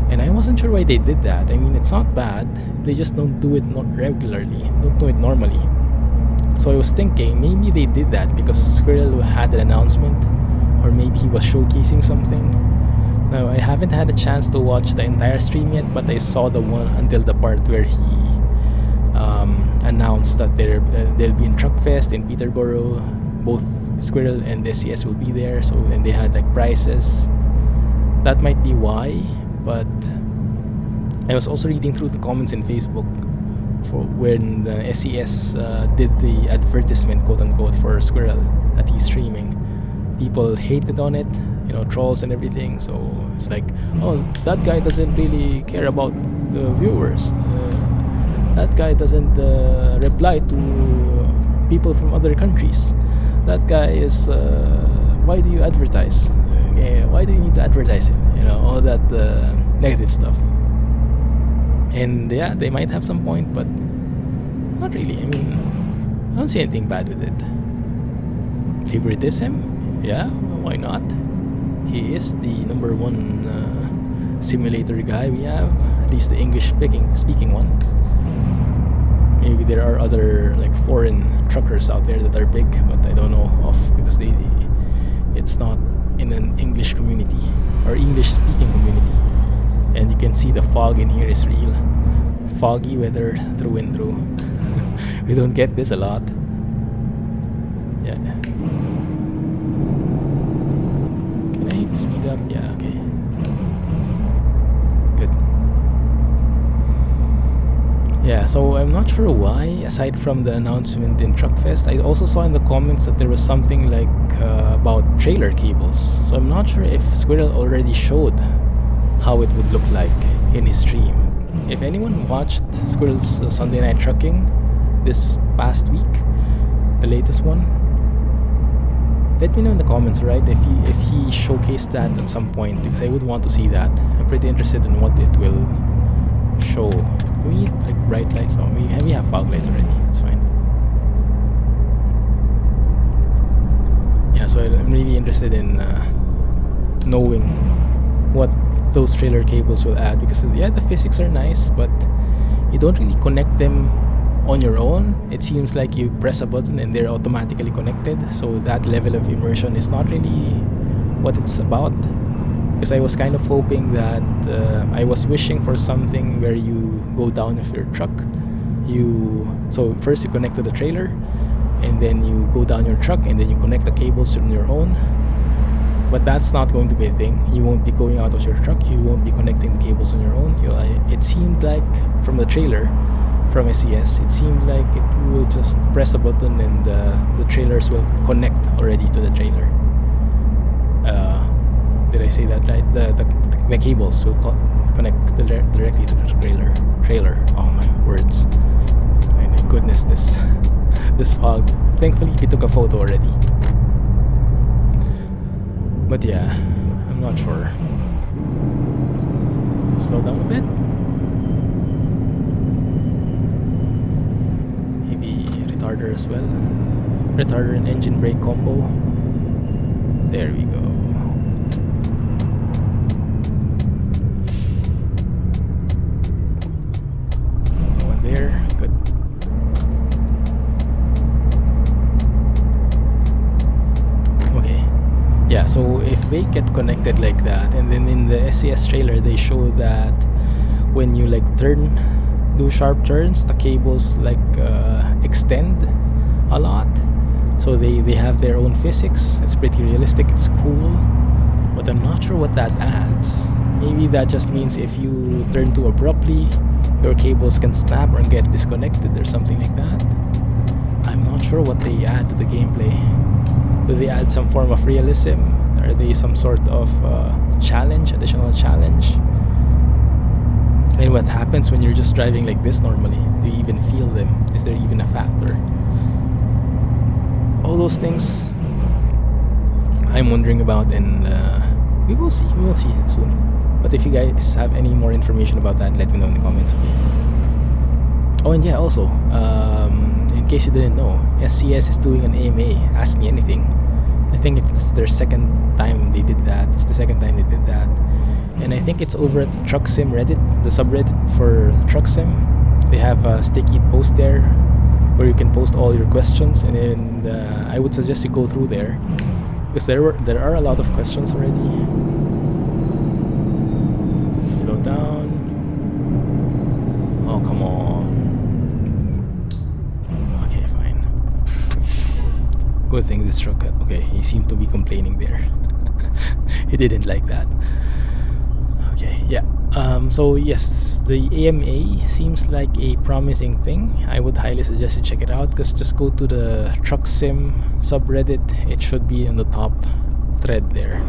and I wasn't sure why they did that. I mean, it's not bad. They just don't do it not regularly, don't do it normally. So I was thinking maybe they did that because Squirrel had an announcement, or maybe he was showcasing something. Now I haven't had a chance to watch the entire stream yet, but I saw the one until the part where he announced that they'll be in Truckfest in Peterborough. Both Squirrel and SKRS will be there, so and they had like prizes. That might be why, but I was also reading through the comments in Facebook for when the SKRS did the advertisement, quote unquote, for Squirrel that he's streaming. People hated on it, you know, trolls and everything. So it's like, oh, that guy doesn't really care about the viewers. That guy doesn't reply to people from other countries. That guy is, why do you advertise? Why do you need to advertise him? You know, all that negative stuff. And yeah, they might have some point, but not really. I mean, I don't see anything bad with it. Favoritism? Yeah, why not? He is the number one simulator guy we have, at least the English speaking one. Maybe there are other like foreign truckers out there that are big, but I don't know of because it's not in an English community or English speaking community. and you can see the fog in here is real. Foggy weather through and through. We don't get this a lot. Yeah. Can I speed up? Yeah, okay. Good. Yeah, so I'm not sure why, aside from the announcement in Truckfest, I also saw in the comments that there was something like about trailer cables. So I'm not sure if Squirrel already showed how it would look like in his stream. If anyone watched Squirrel's Sunday Night Trucking this past week, the latest one, let me know in the comments, right? If he showcased that at some point, because I would want to see that. I'm pretty interested in what it will show. Do we need like bright lights? No, we have fog lights already. It's fine. Yeah, so I'm really interested in knowing what those trailer cables will add, because yeah, the physics are nice, but you don't really connect them on your own. It seems like you press a button and they're automatically connected, so that level of immersion is not really what it's about. Because I was kind of hoping that I was wishing for something where you go down with your truck, so first you connect to the trailer, and then you go down your truck, and then you connect the cables on your own. But that's not going to be a thing. You won't be going out of your truck, you won't be connecting the cables on your own. It seemed like from the trailer, from SES, it seemed like it will just press a button and the trailers will connect already to the trailer. Did I say that right? The cables will connect directly to the trailer. Oh my words. My goodness, this fog. Thankfully we took a photo already. But yeah, I'm not sure. Slow down a bit. Maybe retarder as well. Retarder and engine brake combo. There we go. No one there. Good. Yeah, so if they get connected like that, and then in the SES trailer they show that when you like do sharp turns, the cables like extend a lot, so they have their own physics. It's pretty realistic, it's cool, but I'm not sure what that adds. Maybe that just means if you turn too abruptly, your cables can snap or get disconnected or something like that. I'm not sure what they add to the gameplay. Do they add some form of realism? Are they some sort of additional challenge? And what happens when you're just driving like this normally? Do you even feel them? Is there even a factor? All those things I'm wondering about, and we will see soon. But if you guys have any more information about that, let me know in the comments, okay? Oh, and yeah, also, in case you didn't know, SCS is doing an AMA, Ask Me Anything. I think it's their second time they did that. It's the second time they did that. And I think it's over at the Truck Sim Reddit, the subreddit for Truck Sim. They have a sticky post there where you can post all your questions, and then I would suggest you go through there, because there are a lot of questions already. Slow down. Oh, come on. Okay, fine. Good thing this truck. Okay, he seemed to be complaining there. He didn't like that. Okay, yeah. So yes, the AMA seems like a promising thing. I would highly suggest you check it out, because just go to the Truck Sim subreddit. It should be on the top thread there.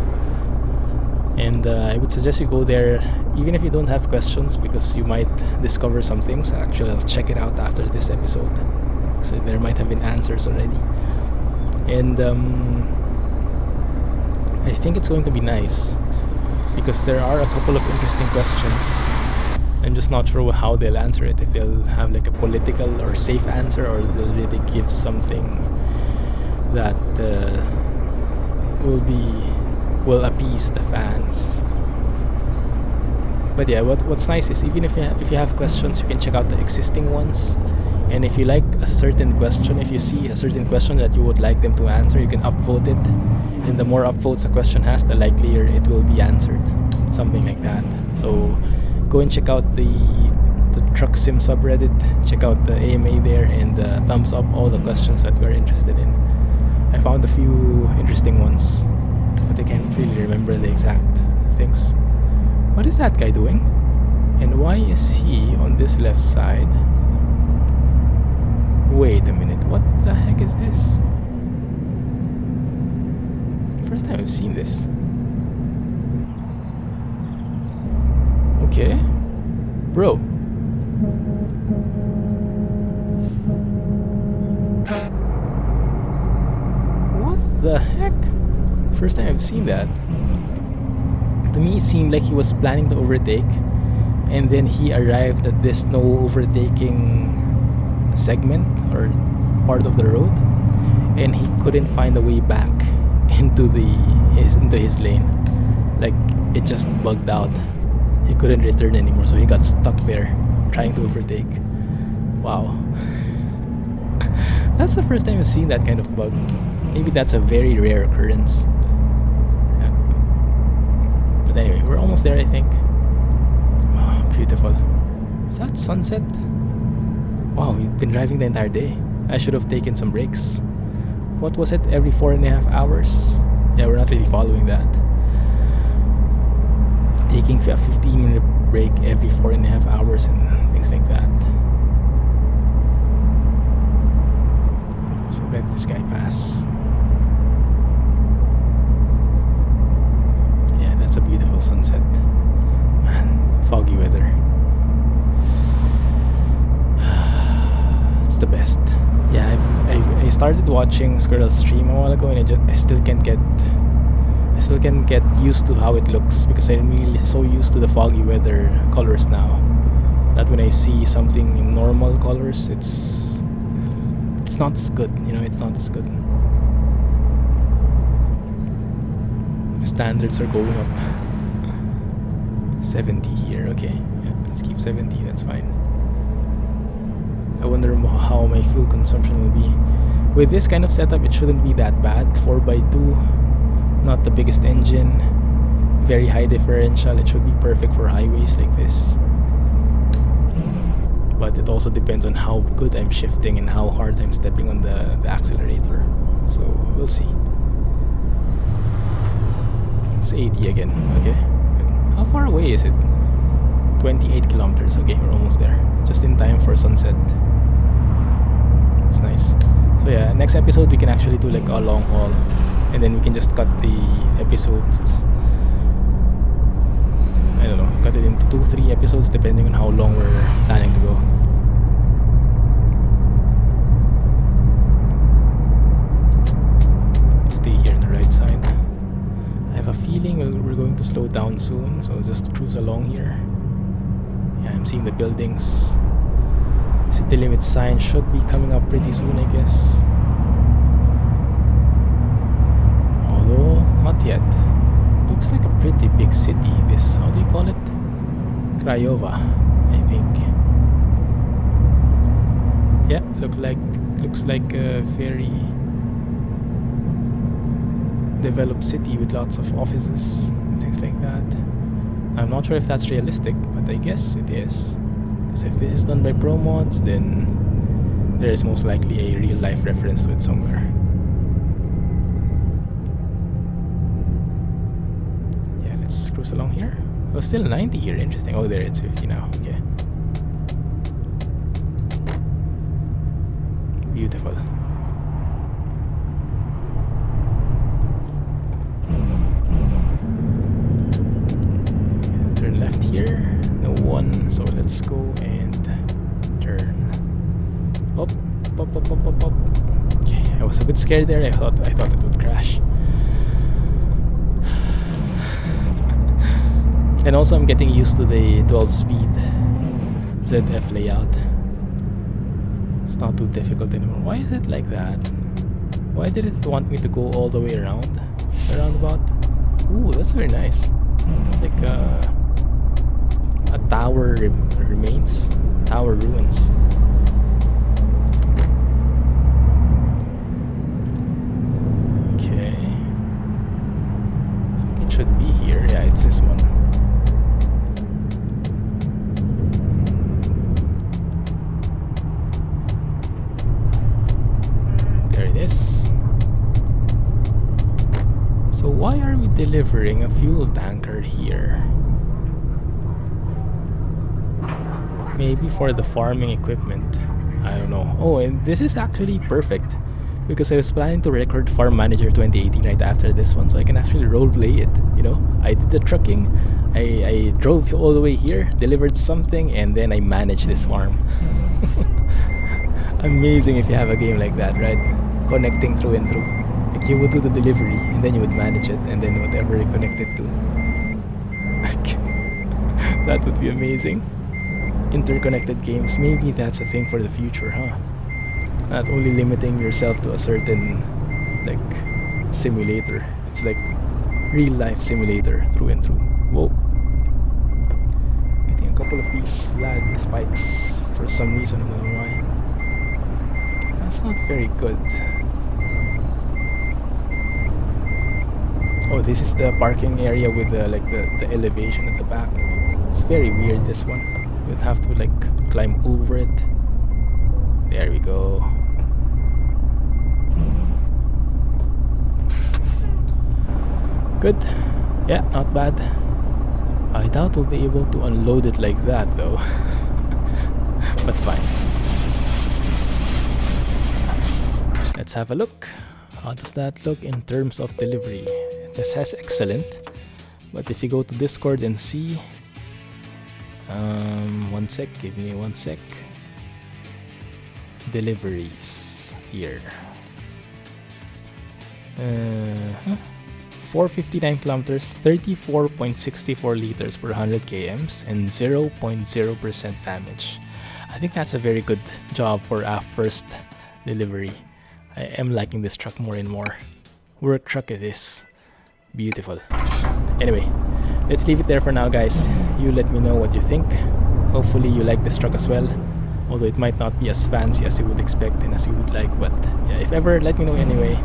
And I would suggest you go there even if you don't have questions, because you might discover some things. Actually, I'll check it out after this episode, so there might have been answers already. And I think it's going to be nice, because there are a couple of interesting questions. I'm just not sure how they'll answer it. If they'll have like a political or safe answer, or they'll really give something that will appease the fans. But yeah, what's nice is even if you have questions, you can check out the existing ones. And if you like a certain question, if you see a certain question that you would like them to answer, you can upvote it. And the more upvotes a question has, the likelier it will be answered. something like that. So go and check out the Truck Sim subreddit, check out the AMA there, and thumbs up all the questions that we're interested in. I found a few interesting ones, but I can't really remember the exact things. What is that guy doing? And why is he on this left side? Wait a minute, what the heck is this? First time I've seen this. Okay. Bro. What the heck? First time I've seen that. To me, it seemed like he was planning to overtake, and then he arrived at this no overtaking segment or part of the road, and he couldn't find a way back into his lane. Like, it just bugged out. He couldn't return anymore, so he got stuck there trying to overtake. Wow. That's the first time I've seen that kind of bug. Maybe that's a very rare occurrence. Yeah. But anyway, we're almost there, I think. Oh, beautiful. Is that sunset? Wow, we've been driving the entire day. I should have taken some breaks. What was it? Every 4.5 hours? Yeah, we're not really following that. Taking a 15-minute break every 4.5 hours and things like that. So let this guy pass. Yeah, that's a beautiful sunset. Man, foggy weather. It's the best. Yeah, I started watching SKRS stream a while ago, and I still can't get used to how it looks, because I'm really so used to the foggy weather colors now that when I see something in normal colors, it's not as good. It's not as good. The standards are going up. 70 here. Okay, yeah, let's keep 70. That's fine. I wonder how my fuel consumption will be. With this kind of setup, it shouldn't be that bad. 4x2, not the biggest engine, very high differential. It should be perfect for highways like this. But it also depends on how good I'm shifting and how hard I'm stepping on the accelerator. So we'll see. It's 80 again. Okay, good. How far away is it? 28 kilometers. Okay, we're almost there. Just in time for sunset. It's nice. So yeah, next episode we can actually do like a long haul, and then we can just cut the episodes. I don't know, cut it into 2-3 episodes depending on how long we're planning to go. Stay here on the right side. I have a feeling we're going to slow down soon, so I'll just cruise along here. Yeah, I'm seeing the buildings. City limit sign should be coming up pretty soon, I guess. Although, not yet. Looks like a pretty big city. This, how do you call it? Craiova, I think. Yeah, looks like a very developed city with lots of offices and things like that. I'm not sure if that's realistic, but I guess it is. Because if this is done by ProMods, then there is most likely a real life reference to it somewhere. Yeah, let's cruise along here. Oh, still 90 here, interesting. Oh, there, it's 50 now. Okay. Beautiful. Turn left here. No one, so let's go and turn. Up. Okay, I was a bit scared there. I thought it would crash. And also I'm getting used to the 12-speed ZF layout. It's not too difficult anymore. Why is it like that? Why did it want me to go all the way around? Roundabout? Ooh, that's very nice. It's like a tower remains. Tower ruins. Okay. I think it should be here. Yeah, it's this one. delivering a fuel tanker here. Maybe for the farming equipment. I don't know. Oh, and this is actually perfect because I was planning to record Farm Manager 2018 right after this one, so I can actually roleplay it. You know, I did the trucking, I drove all the way here, delivered something, and then I managed this farm. Amazing if you have a game like that, right? Connecting through and through. Like you would do the delivery, and then you would manage it, and then whatever you connected to. That would be amazing. Interconnected games, maybe that's a thing for the future, huh? Not only limiting yourself to a certain like simulator, it's like real life simulator through and through. Whoa, getting a couple of these lag spikes for some reason, I don't know why. That's not very good. Oh, this is the parking area with the like the elevation at the back. It's very weird, this one. You'd have to like climb over it. There we go. Good. Yeah, not bad. I doubt we'll be able to unload it like that though. But fine. Let's have a look. How does that look in terms of delivery? It says excellent. But if you go to Discord and see, one sec, give me 1 sec. Deliveries here. 459 kilometers, 34.64 liters per 100 kms, and 0.0% damage. I think that's a very good job for a first delivery. I am liking this truck more and more. Work truck it is. Beautiful. Anyway, let's leave it there for now, guys. You let me know what you think. Hopefully you like this truck as well, although it might not be as fancy as you would expect and as you would like, but yeah, if ever, let me know anyway,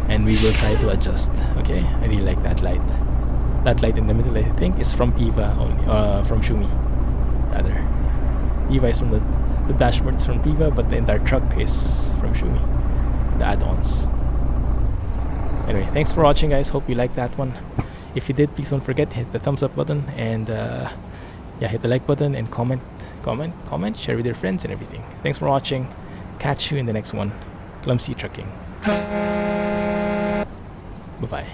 and we will try to adjust. Okay, I really like that light. That light in the middle, I think, is from Piva only, from Schumi rather. Piva is from the dashboard is from Piva, but the entire truck is from Schumi, the add-ons. Anyway, thanks for watching, guys. Hope you liked that one. If you did, please don't forget to hit the thumbs up button, and yeah, hit the like button and comment, share with your friends and everything. Thanks for watching. Catch you in the next one. Clumsy Trucking. Bye-bye.